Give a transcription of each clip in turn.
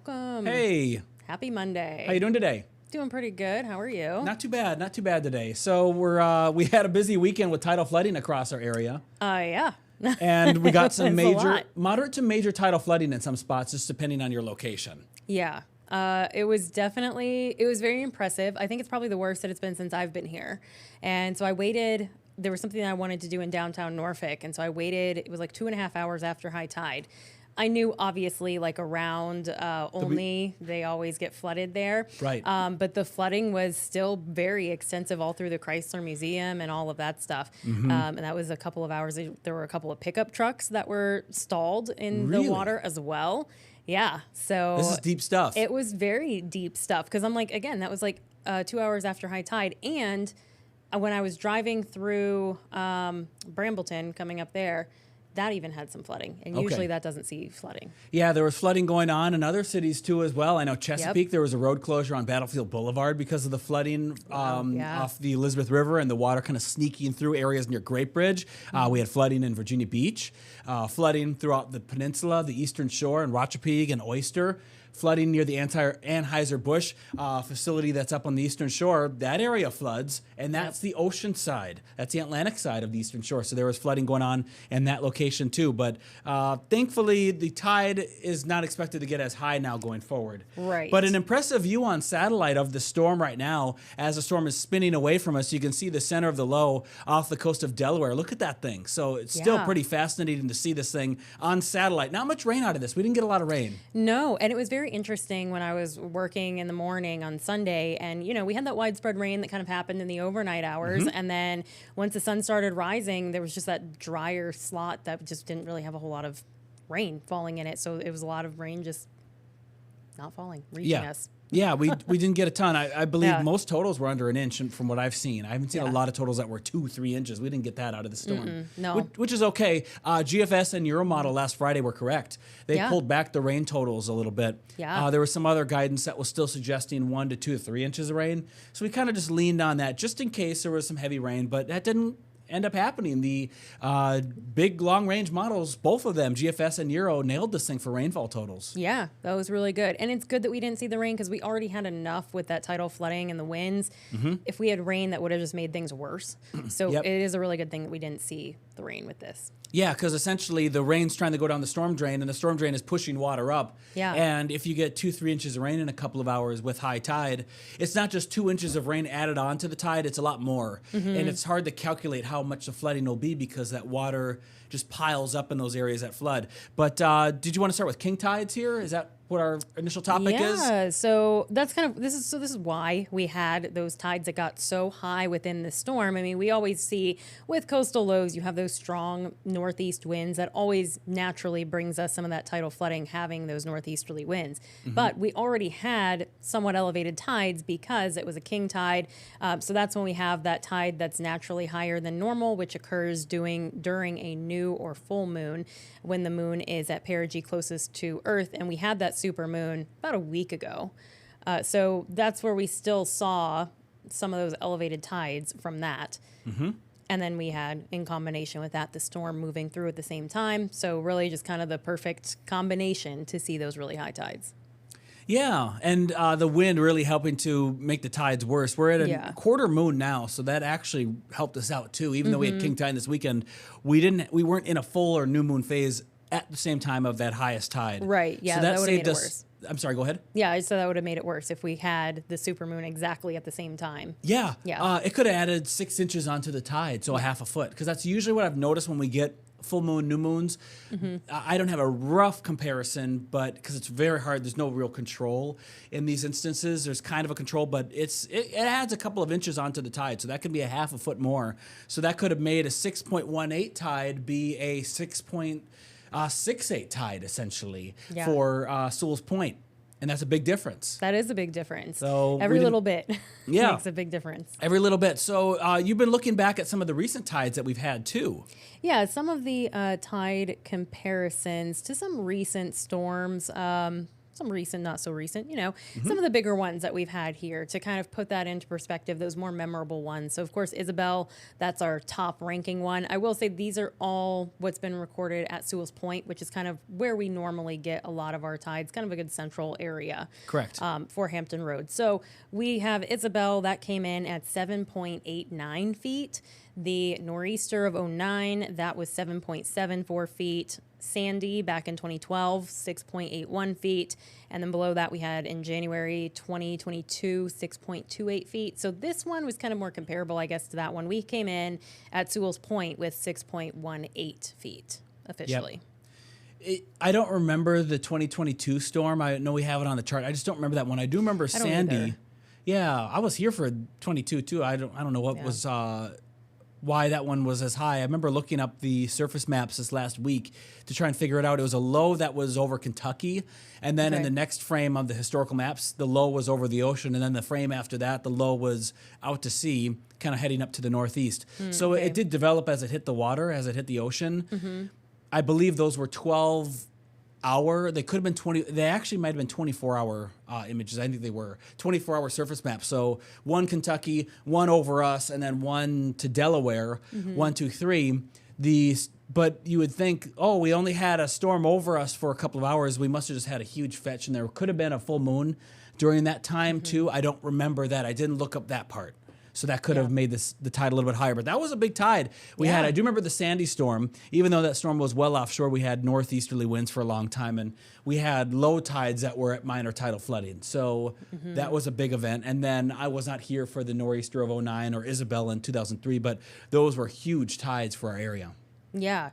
Welcome. Hey. Happy Monday. How you doing today? Doing pretty good. How are you? Not too bad. Not too bad today. So we had a busy weekend with tidal flooding across our area. Yeah. And we got some It's moderate to major tidal flooding in some spots, just depending on your location. Yeah. It was very impressive. I think it's probably the worst that it's been since I've been here. And so I waited. There was something that I wanted to do in downtown Norfolk. And so I waited. It was like 2.5 hours after high tide. I knew, obviously, like around they always get flooded there. Right. But the flooding was still very extensive all through the Chrysler Museum and all of that stuff. Mm-hmm. And that was a couple of hours. There were a couple of pickup trucks that were stalled in Really? the water as well. Yeah. So This is deep stuff. it was very deep stuff. Because I'm like, again, that was like 2 hours after high tide. And when I was driving through Brambleton coming up there, that even had some flooding. And usually that doesn't see flooding. Yeah, there was flooding going on in other cities too as well. I know Chesapeake, there was a road closure on Battlefield Boulevard because of the flooding off the Elizabeth River and the water kind of sneaking through areas near Great Bridge. We had flooding in Virginia Beach, flooding throughout the peninsula, the eastern shore, and Rochapeague and Oyster. Flooding near the Anheuser-Busch facility that's up on the eastern shore. That area floods, and that's the ocean side. That's the Atlantic side of the eastern shore. So there was flooding going on in that location too. But thankfully, the tide is not expected to get as high now going forward. Right. But an impressive view on satellite of the storm right now as the storm is spinning away from us. You can see the center of the low off the coast of Delaware. Look at that thing. So it's still pretty fascinating to see this thing on satellite. Not much rain out of this. We didn't get a lot of rain. No, and it was very interesting when I was working in the morning on Sunday, and we had that widespread rain that kind of happened in the overnight hours, and then once the sun started rising, there was just that drier slot that just didn't really have a whole lot of rain falling in it. So it was a lot of rain just not falling, reaching us. Yeah, we didn't get a ton. I believe most totals were under an inch from what I've seen. I haven't seen a lot of totals that were 2-3 inches. We didn't get that out of the storm. No. Which is okay. GFS and Euromodel last Friday were correct. They pulled back the rain totals a little bit. Yeah. There was some other guidance that was still suggesting 1 to 2 to 3 inches of rain. So we kind of just leaned on that just in case there was some heavy rain, but that didn't end up happening. The big long-range models, both of them, GFS and Euro, nailed this thing for rainfall totals. Yeah, that was really good. And it's good that we didn't see the rain because we already had enough with that tidal flooding and the winds. If we had rain, that would have just made things worse. So it is a really good thing that we didn't see the rain with this. Yeah, because essentially the rain's trying to go down the storm drain, and the storm drain is pushing water up. Yeah. And if you get 2-3 inches of rain in a couple of hours with high tide, it's not just 2 inches of rain added on to the tide, it's a lot more. And it's hard to calculate how much the flooding will be because that water just piles up in those areas that flood. But did you want to start with king tides here? Is that what our initial topic is? Yeah, so that's kind of this is why we had those tides that got so high within the storm. I mean, we always see with coastal lows, you have those strong northeast winds that always naturally brings us some of that tidal flooding, having those northeasterly winds. But we already had somewhat elevated tides because it was a king tide. So that's when we have that tide that's naturally higher than normal, which occurs during a new or full moon when the moon is at perigee closest to Earth. And we had that super moon about a week ago. So that's where we still saw some of those elevated tides from that. And then we had, in combination with that, the storm moving through at the same time. So really just kind of the perfect combination to see those really high tides. Yeah, and the wind really helping to make the tides worse. We're at a quarter moon now, so that actually helped us out too. Even though we had king tide this weekend, we weren't in a full or new moon phase at the same time of that highest tide. Right, yeah, so that would have saved made it us. worse. I'm sorry, go ahead. Yeah, so that would have made it worse if we had the supermoon exactly at the same time. Yeah, Yeah. It could have added 6 inches onto the tide, so a half a foot, because that's usually what I've noticed when we get full moon, new moons. I don't have a rough comparison, but because it's very hard, there's no real control in these instances. There's kind of a control, but it adds a couple of inches onto the tide, so that can be a half a foot more. So that could have made a 6.18 tide be a 6.68 tide, essentially, for Sewell's Point. And that's a big difference. That is a big difference. So every little bit Yeah. makes a big difference. Every little bit. So you've been looking back at some of the recent tides that we've had too. Yeah, some of the tide comparisons to some recent storms. Some some recent, not so recent, some of the bigger ones that we've had here to kind of put that into perspective, those more memorable ones. So, of course, Isabel, that's our top ranking one. I will say these are all what's been recorded at Sewell's Point, which is kind of where we normally get a lot of our tides, kind of a good central area. Correct. For Hampton Road. So we have Isabel, that came in at 7.89 feet. The nor'easter of '09, that was 7.74 feet. Sandy back in 2012, 6.81 feet. And then below that we had in January 2022, 6.28 feet. So this one was kind of more comparable, I guess, to that one. We came in at Sewell's Point with 6.18 feet officially. Yep. I don't remember the 2022 storm. I know we have it on the chart. I just don't remember that one. I do remember Sandy. Yeah, I was here for 22 too. I don't know what was why that one was as high. I remember looking up the surface maps this last week to try and figure it out. It was a low that was over Kentucky, and then in the next frame of the historical maps, the low was over the ocean, and then the frame after that, the low was out to sea, kind of heading up to the northeast. So it did develop as it hit the water, as it hit the ocean. I believe those were 12-hour. They could have been 20. They actually might have been 24-hour images. I think they were 24-hour surface maps. So one Kentucky, one over us, and then one to Delaware. 1, 2, 3. But you would think, oh, we only had a storm over us for a couple of hours. We must have just had a huge fetch, and there could have been a full moon during that time too. I don't remember that. I didn't look up that part. So that could have made the tide a little bit higher. But that was a big tide. We had, I do remember the Sandy storm. Even though that storm was well offshore, we had northeasterly winds for a long time. And we had low tides that were at minor tidal flooding. So that was a big event. And then I was not here for the nor'easter of '09 or Isabel in 2003. But those were huge tides for our area. Yeah,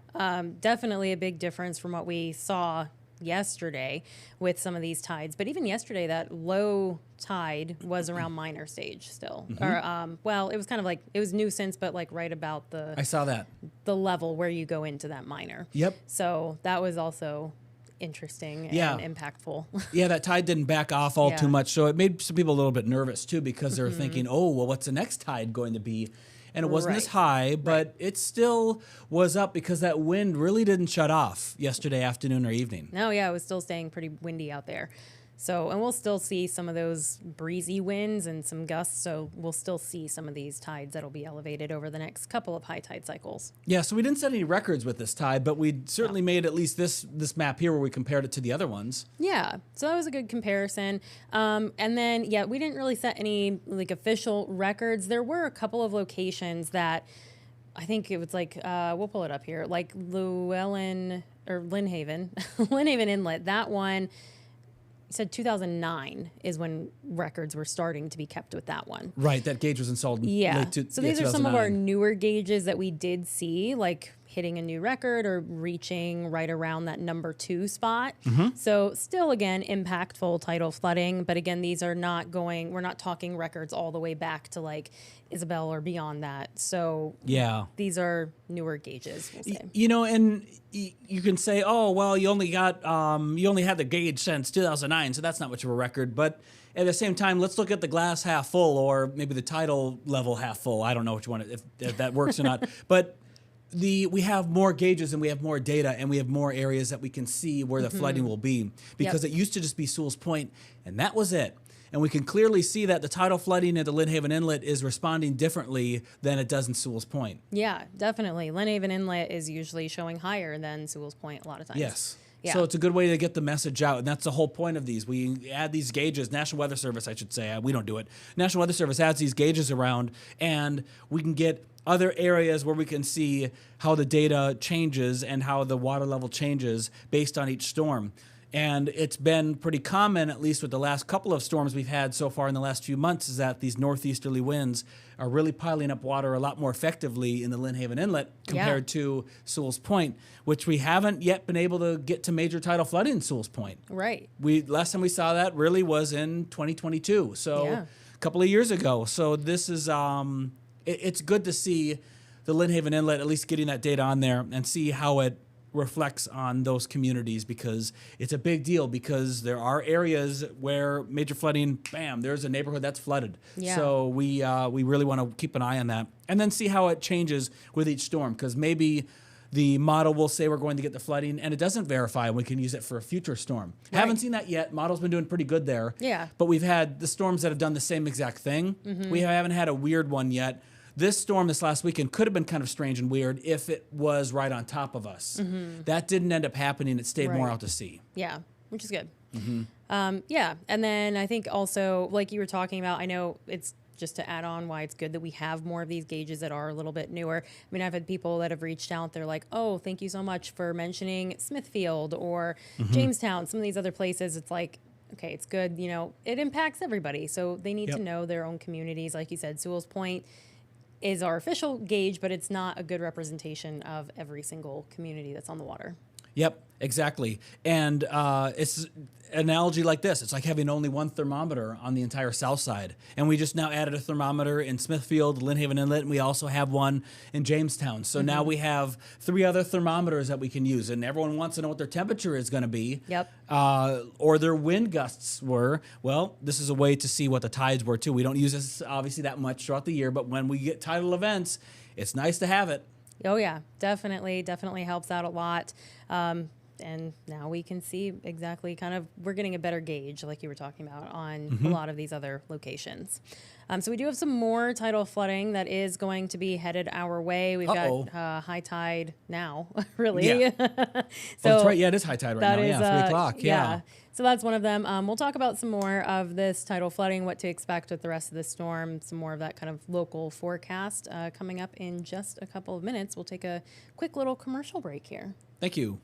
definitely a big difference from what we saw yesterday with some of these tides. But even yesterday, that low tide was around minor stage still. Or, well, it was kind of like, it was nuisance, but like right about I saw that. The level where you go into that minor. Yep. So that was also interesting and impactful. Yeah, that tide didn't back off all too much. So it made some people a little bit nervous too, because they're thinking, oh, well, what's the next tide going to be? And it wasn't as high, but it still was up because that wind really didn't shut off yesterday afternoon or evening. No, yeah, it was still staying pretty windy out there. So, and we'll still see some of those breezy winds and some gusts. So we'll still see some of these tides that'll be elevated over the next couple of high tide cycles. Yeah, so we didn't set any records with this tide, but we certainly made at least this map here where we compared it to the other ones. Yeah, so that was a good comparison. And then, we didn't really set any like official records. There were a couple of locations that I think it was like, we'll pull it up here, like Llewellyn or Lynnhaven, Lynnhaven Inlet, that one. Said 2009 is when records were starting to be kept with that one. Right, that gauge was installed. So these are some of our newer gauges that we did see, like hitting a new record or reaching right around that number 2 spot. So still, again, impactful tidal flooding. But again, these are not going, we're not talking records all the way back to like Isabel or beyond that. So these are newer gauges, we'll say. And you can say, oh, well, you only had the gauge since 2009, so that's not much of a record. But at the same time, let's look at the glass half full, or maybe the tidal level half full. I don't know if that works or not. But we have more gauges and we have more data and we have more areas that we can see where the flooding will be, because it used to just be Sewell's Point and that was it. And we can clearly see that the tidal flooding at the Lynnhaven Inlet is responding differently than it does in Sewell's Point. Yeah, definitely. Lynnhaven Inlet is usually showing higher than Sewell's Point a lot of times. Yes. Yeah. So it's a good way to get the message out, and that's the whole point of these. We add these gauges, National Weather Service, I should say. We don't do it. National Weather Service adds these gauges around, and we can get other areas where we can see how the data changes and how the water level changes based on each storm. And it's been pretty common, at least with the last couple of storms we've had so far in the last few months, is that these northeasterly winds are really piling up water a lot more effectively in the Lynnhaven Inlet compared to Sewell's Point, which we haven't yet been able to get to major tidal flooding in Sewell's Point. Right. Last time we saw that really was in 2022, so a couple of years ago. So this is it's good to see the Lynnhaven Inlet at least getting that data on there and see how it reflects on those communities, because it's a big deal, because there are areas where major flooding, bam, there's a neighborhood that's flooded. So we really want to keep an eye on that and then see how it changes with each storm, because maybe the model will say we're going to get the flooding, and it doesn't verify, and we can use it for a future storm. Right. Haven't seen that yet. Model's been doing pretty good there. Yeah. But we've had the storms that have done the same exact thing. We haven't had a weird one yet. This storm this last weekend could have been kind of strange and weird if it was right on top of us. That didn't end up happening. It stayed more out to sea. Yeah, which is good. Yeah, and then I think also, like you were talking about, I know it's just to add on why it's good that we have more of these gauges that are a little bit newer. I mean, I've had people that have reached out. They're like, oh, thank you so much for mentioning Smithfield or Jamestown, some of these other places. It's like, okay, it's good. You know, it impacts everybody. So they need to know their own communities. Like you said, Sewell's Point is our official gauge, but it's not a good representation of every single community that's on the water. Yep, exactly. And it's an analogy like this. It's like having only one thermometer on the entire south side. And we just now added a thermometer in Smithfield, Lynn Haven Inlet, and we also have one in Jamestown. So now we have 3 other thermometers that we can use. And everyone wants to know what their temperature is going to be. Yep. Or their wind gusts were. Well, this is a way to see what the tides were, too. We don't use this, obviously, that much throughout the year. But when we get tidal events, it's nice to have it. Oh, yeah, definitely helps out a lot. And now we can see exactly we're getting a better gauge, like you were talking about, on a lot of these other locations. So we do have some more tidal flooding that is going to be headed our way. We've got high tide now, really. Yeah. So that's right. Yeah, it is high tide right now. Yeah, 3 o'clock. Yeah. So that's one of them. We'll talk about some more of this tidal flooding, what to expect with the rest of the storm, some more of that kind of local forecast coming up in just a couple of minutes. We'll take a quick little commercial break here. Thank you.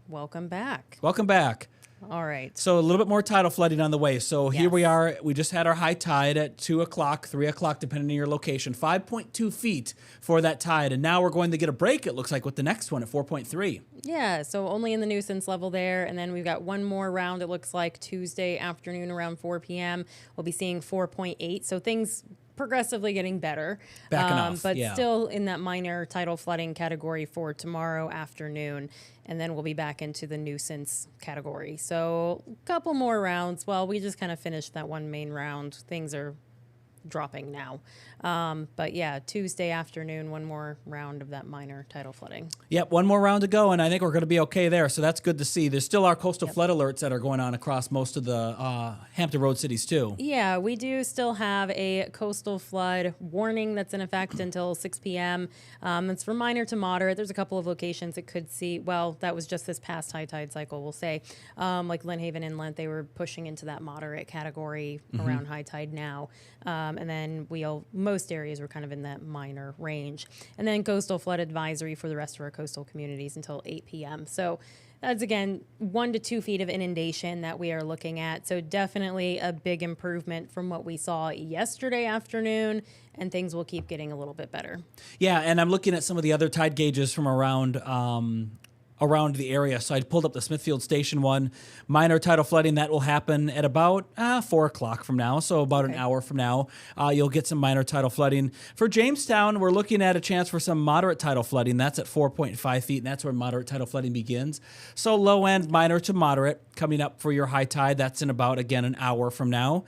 Welcome back. Welcome back. All right. So a little bit more tidal flooding on the way. So here we are. We just had our high tide at 2 o'clock, 3 o'clock, depending on your location. 5.2 feet for that tide. And now we're going to get a break, it looks like, with the next one at 4.3. Yeah, so only in the nuisance level there. And then we've got one more round, it looks like, Tuesday afternoon around 4 p.m. We'll be seeing 4.8. So things progressively getting better. Backing off, but still in that minor tidal flooding category for tomorrow afternoon. And then we'll be back into the nuisance category. So a couple more rounds. Well, we just kind of finished that one main round. Things are dropping now. But yeah, Tuesday afternoon, one more round of that minor tidal flooding. Yep, one more round to go, and I think we're going to be okay there. So that's good to see. There's still our coastal flood alerts that are going on across most of the Hampton Road cities too. Yeah, we do still have a coastal flood warning that's in effect until 6 p.m. It's from minor to moderate. There's a couple of locations that could see, well, that was just this past high tide cycle, we'll say. Like Lynn Haven Inlet, they were pushing into that moderate category around high tide now. And then most areas were kind of in that minor range. And then coastal flood advisory for the rest of our coastal communities until 8 p.m. So that's, again, 1 to 2 feet of inundation that we are looking at. So definitely a big improvement from what we saw yesterday afternoon, and things will keep getting a little bit better. Yeah, and I'm looking at some of the other tide gauges from around the area. So I pulled up the Smithfield Station one. Minor tidal flooding, that will happen at about 4 o'clock from now, so about an hour from now. You'll get some minor tidal flooding. For Jamestown, we're looking at a chance for some moderate tidal flooding. That's at 4.5 feet, and that's where moderate tidal flooding begins. So low end, minor to moderate, coming up for your high tide. That's in about, again, an hour from now.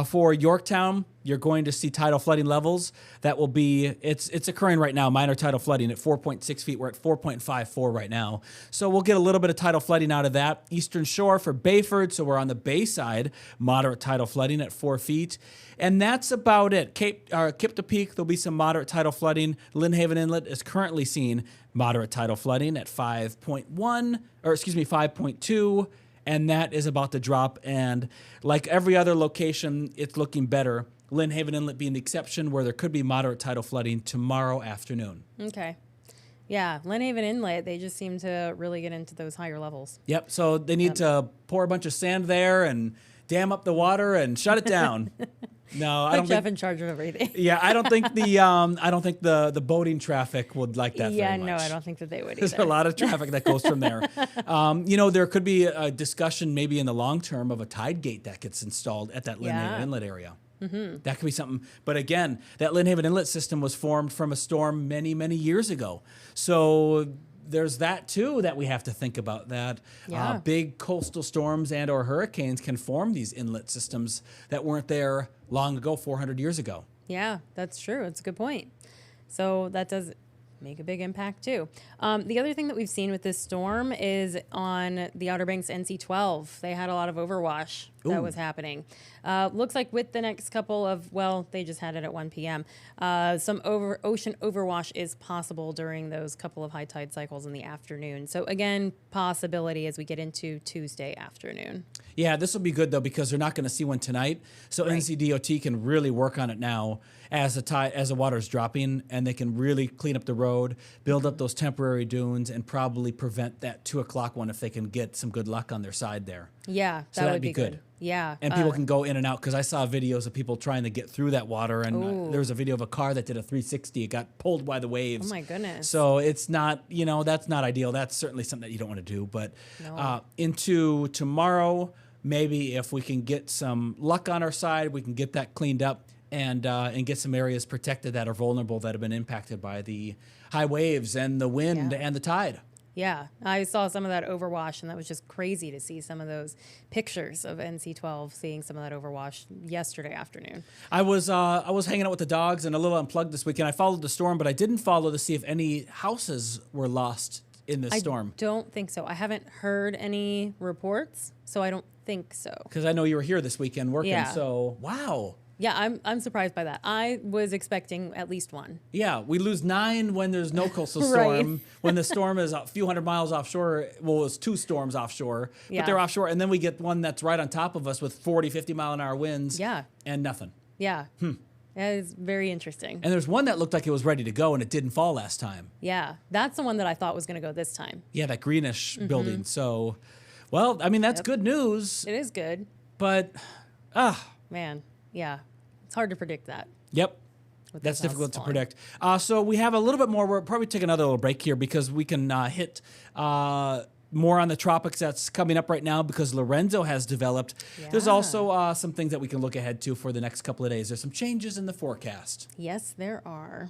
For Yorktown, you're going to see tidal flooding levels. That will be, it's occurring right now, minor tidal flooding at 4.6 feet. We're at 4.54 right now. So we'll get a little bit of tidal flooding out of that. Eastern Shore for Bayford, so we're on the bay side, moderate tidal flooding at 4 feet. And that's about it. Kipta Peak, there'll be some moderate tidal flooding. Lynn Haven Inlet is currently seeing moderate tidal flooding at 5.2. And that is about to drop. And like every other location, it's looking better. Lynn Haven Inlet being the exception, where there could be moderate tidal flooding tomorrow afternoon. Okay. Yeah, Lynn Haven Inlet, they just seem to really get into those higher levels. Yep, so they need to pour a bunch of sand there and dam up the water and shut it down. No, I don't Jeff think in charge of everything. Yeah, I don't think the boating traffic would like that very much. Yeah, no, I don't think that they would either. There's a lot of traffic that goes from there. There could be a discussion maybe in the long term of a tide gate that gets installed at that Lynn Haven Inlet area. Mm-hmm. That could be something. But again, that Lynn Haven Inlet system was formed from a storm many, many years ago. So there's that too that we have to think about, that big coastal storms and or hurricanes can form these inlet systems that weren't there long ago, 400 years ago. Yeah, that's true. It's a good point. So that does make a big impact too. The other thing that we've seen with this storm is on the Outer Banks NC-12. They had a lot of overwash that was happening. Looks like with the next couple of, well, they just had it at 1 p.m. Some ocean overwash is possible during those couple of high tide cycles in the afternoon. So again, possibility as we get into Tuesday afternoon. Yeah, this will be good though, because they're not going to see one tonight. So NCDOT can really work on it now as the water is dropping, and they can really clean up the road, build up those temporary dunes, and probably prevent that 2 o'clock one if they can get some good luck on their side there. Yeah, so that'd be good. Yeah. And people can go in and out, because I saw videos of people trying to get through that water, and there was a video of a car that did a 360. It got pulled by the waves. Oh, my goodness. So it's not, that's not ideal. That's certainly something that you don't want to do. But into tomorrow, maybe if we can get some luck on our side, we can get that cleaned up and get some areas protected that are vulnerable, that have been impacted by the high waves and the wind and the tide. Yeah, I saw some of that overwash, and that was just crazy to see some of those pictures of NC-12 seeing some of that overwash yesterday afternoon. I was hanging out with the dogs and a little unplugged this weekend. I followed the storm, but I didn't follow to see if any houses were lost in this storm. I don't think so. I haven't heard any reports, so I don't think so. Because I know you were here this weekend working, so wow. Yeah, I'm surprised by that. I was expecting at least one. Yeah, we lose 9 when there's no coastal storm. When the storm is a few hundred miles offshore, well, it's 2 storms offshore, but they're offshore. And then we get one that's right on top of us with 40, 50 mile an hour winds. Yeah. And nothing. Yeah. That is very interesting. And there's one that looked like it was ready to go, and it didn't fall last time. Yeah, that's the one that I thought was going to go this time. Yeah, that greenish building. So, well, I mean, that's good news. It is good. But, man, yeah. It's hard to predict that. Yep. That's difficult to predict. So we have a little bit more. We'll probably take another little break here, because we can hit more on the tropics that's coming up right now, because Lorenzo has developed. Yeah. There's also some things that we can look ahead to for the next couple of days. There's some changes in the forecast. Yes, there are.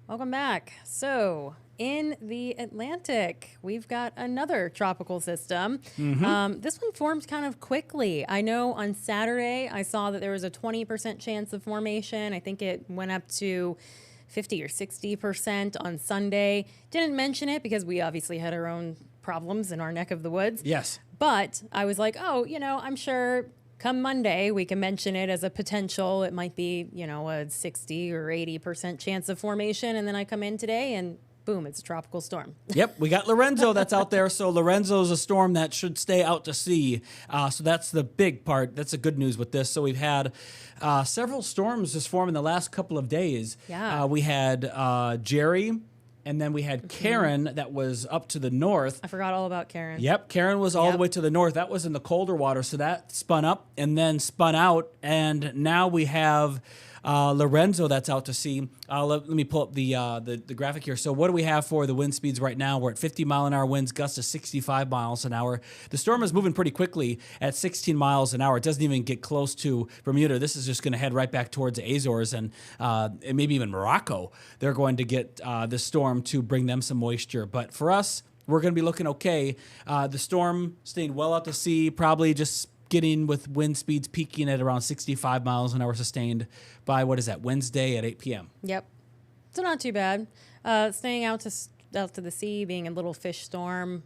Welcome back. So, in the Atlantic, we've got another tropical system. This one forms kind of quickly. I know on Saturday, I saw that there was a 20% chance of formation. I think it went up to 50 or 60% on Sunday. Didn't mention it because we obviously had our own problems in our neck of the woods. Yes. But I was like, oh, I'm sure come Monday, we can mention it as a potential. It might be, a 60 or 80% chance of formation. And then I come in today and boom, it's a tropical storm. Yep, we got Lorenzo that's out there. So Lorenzo is a storm that should stay out to sea. So that's the big part. That's the good news with this. So we've had several storms just form in the last couple of days. Yeah. We had Jerry. And then we had Karen that was up to the north. I forgot all about Karen. Yep, Karen was all the way to the north. That was in the colder water, so that spun up and then spun out. And now we have Lorenzo that's out to sea. Let me pull up the graphic here. So what do we have for the wind speeds right now? We're at 50 mile an hour winds, gusts of 65 miles an hour. The storm is moving pretty quickly at 16 miles an hour. It doesn't even get close to Bermuda. This is just going to head right back towards the Azores and maybe even Morocco. They're going to get this storm to bring them some moisture. But for us, we're going to be looking okay. The storm staying well out to sea, probably just getting with wind speeds peaking at around 65 miles an hour sustained by, Wednesday at 8 p.m. Yep. So not too bad. Staying out to the sea, being a little fish storm,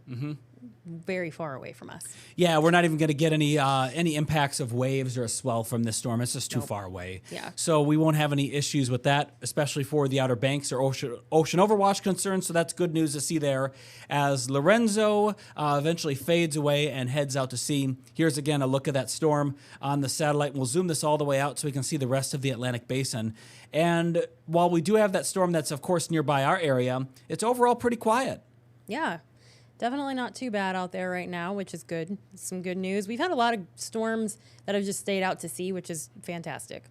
very far away from us. Yeah, we're not even going to get any impacts of waves or a swell from this storm. It's just too far away. Yeah. So we won't have any issues with that, especially for the Outer Banks or ocean overwash concerns. So that's good news to see there. As Lorenzo eventually fades away and heads out to sea. Here's again a look at that storm on the satellite. We'll zoom this all the way out so we can see the rest of the Atlantic Basin. And while we do have that storm that's of course nearby our area, it's overall pretty quiet. Yeah. Definitely not too bad out there right now, which is good. Some good news. We've had a lot of storms that have just stayed out to sea, which is fantastic.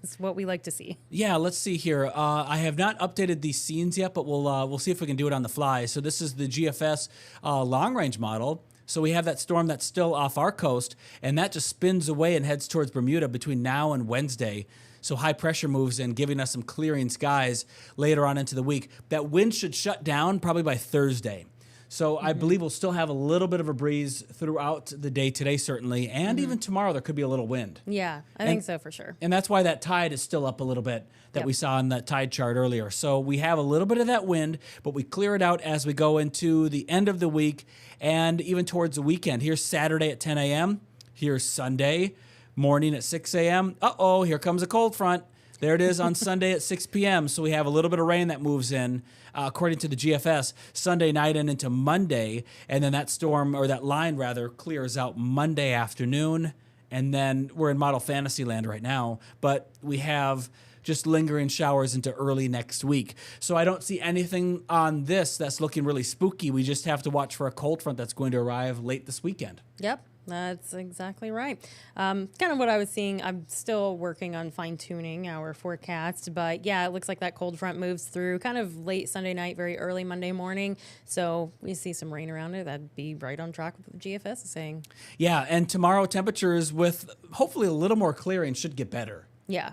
It's what we like to see. Yeah, let's see here. I have not updated these scenes yet, but we'll see if we can do it on the fly. So this is the GFS long-range model. So we have that storm that's still off our coast, and that just spins away and heads towards Bermuda between now and Wednesday. So high pressure moves in, giving us some clearing skies later on into the week. That wind should shut down probably by Thursday. So I believe we'll still have a little bit of a breeze throughout the day today, certainly, and even tomorrow there could be a little wind. Yeah, I think so for sure. And that's why that tide is still up a little bit that we saw in that tide chart earlier. So we have a little bit of that wind, but we clear it out as we go into the end of the week and even towards the weekend. Here's Saturday at 10 a.m. Here's Sunday morning at 6 a.m. Uh-oh, here comes a cold front. There it is on Sunday at 6 p.m. So we have a little bit of rain that moves in, according to the GFS, Sunday night and into Monday. And then that storm, or that line rather, clears out Monday afternoon. And then we're in model fantasy land right now. But we have just lingering showers into early next week. So I don't see anything on this that's looking really spooky. We just have to watch for a cold front that's going to arrive late this weekend. Yep. That's exactly right. Kind of what I was seeing. I'm still working on fine-tuning our forecast, but yeah, it looks like that cold front moves through kind of late Sunday night, very early Monday morning. So we see some rain around it. That'd be right on track with what the GFS is saying. Yeah, and tomorrow temperatures with hopefully a little more clearing should get better. Yeah.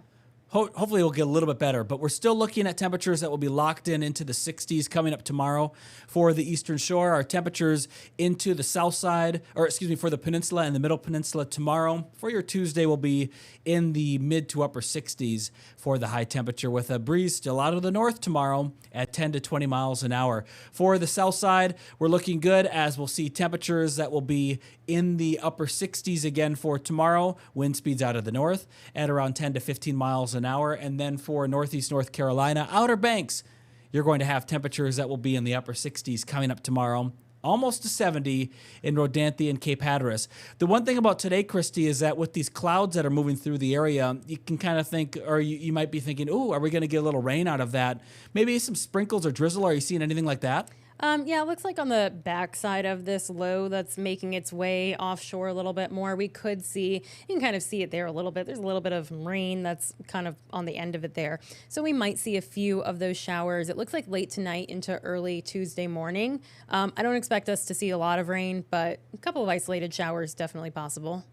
Hopefully it'll get a little bit better, but we're still looking at temperatures that will be locked in into the 60s coming up tomorrow for the eastern shore. Our temperatures into the south side, for the peninsula and the middle peninsula tomorrow. For your Tuesday will be in the mid to upper 60s for the high temperature with a breeze still out of the north tomorrow at 10 to 20 miles an hour. For the south side, we're looking good as we'll see temperatures that will be in the upper 60s again for tomorrow. Wind speeds out of the north at around 10 to 15 miles an hour. And then for northeast North Carolina, Outer Banks, you're going to have temperatures that will be in the upper 60s coming up tomorrow, almost to 70 in Rodanthe and Cape Hatteras. The one thing about today, Christy, is that with these clouds that are moving through the area, you can kind of think, or you might be thinking, ooh, are we going to get a little rain out of that? Maybe some sprinkles or drizzle. Are you seeing anything like that? Yeah, it looks like on the backside of this low that's making its way offshore a little bit more, we could see, you can kind of see it there a little bit. There's a little bit of rain that's kind of on the end of it there. So we might see a few of those showers. It looks like late tonight into early Tuesday morning. I don't expect us to see a lot of rain, but a couple of isolated showers definitely possible.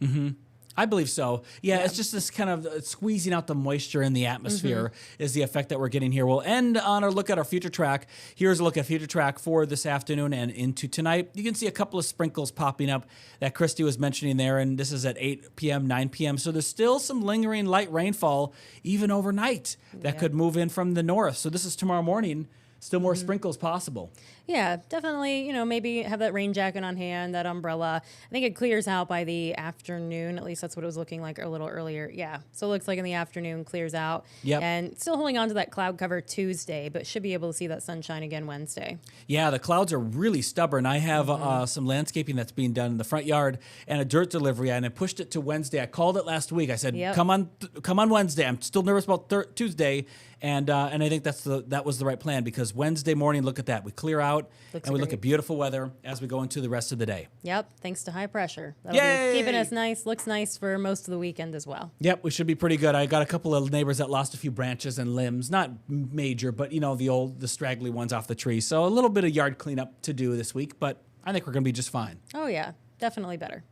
I believe so. Yeah, it's just this kind of squeezing out the moisture in the atmosphere is the effect that we're getting here. We'll end on our look at our future track. Here's a look at future track for this afternoon and into tonight. You can see a couple of sprinkles popping up that Christy was mentioning there, and this is at 8 p.m., 9 p.m. So there's still some lingering light rainfall even overnight that could move in from the north. So this is tomorrow morning. Still more sprinkles possible. Yeah, definitely, maybe have that rain jacket on hand, that umbrella. I think it clears out by the afternoon. At least that's what it was looking like a little earlier. Yeah, so it looks like in the afternoon clears out. Yep. And still holding on to that cloud cover Tuesday, but should be able to see that sunshine again Wednesday. Yeah, the clouds are really stubborn. I have some landscaping that's being done in the front yard and a dirt delivery, and I pushed it to Wednesday. I called it last week. I said, come on Wednesday. I'm still nervous about Tuesday. And I think that was the right plan, because Wednesday morning, look at that. We clear out and we look at beautiful weather as we go into the rest of the day. Yep, thanks to high pressure. That'll be keeping us nice, looks nice for most of the weekend as well. Yep, we should be pretty good. I got a couple of neighbors that lost a few branches and limbs, not major, but the straggly ones off the tree. So a little bit of yard cleanup to do this week, but I think we're going to be just fine. Oh yeah, definitely better.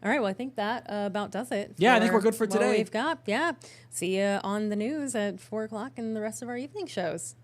All right, well, I think that about does it. Yeah, I think we're good for today. What we've got. Yeah. See you on the news at 4 o'clock and the rest of our evening shows.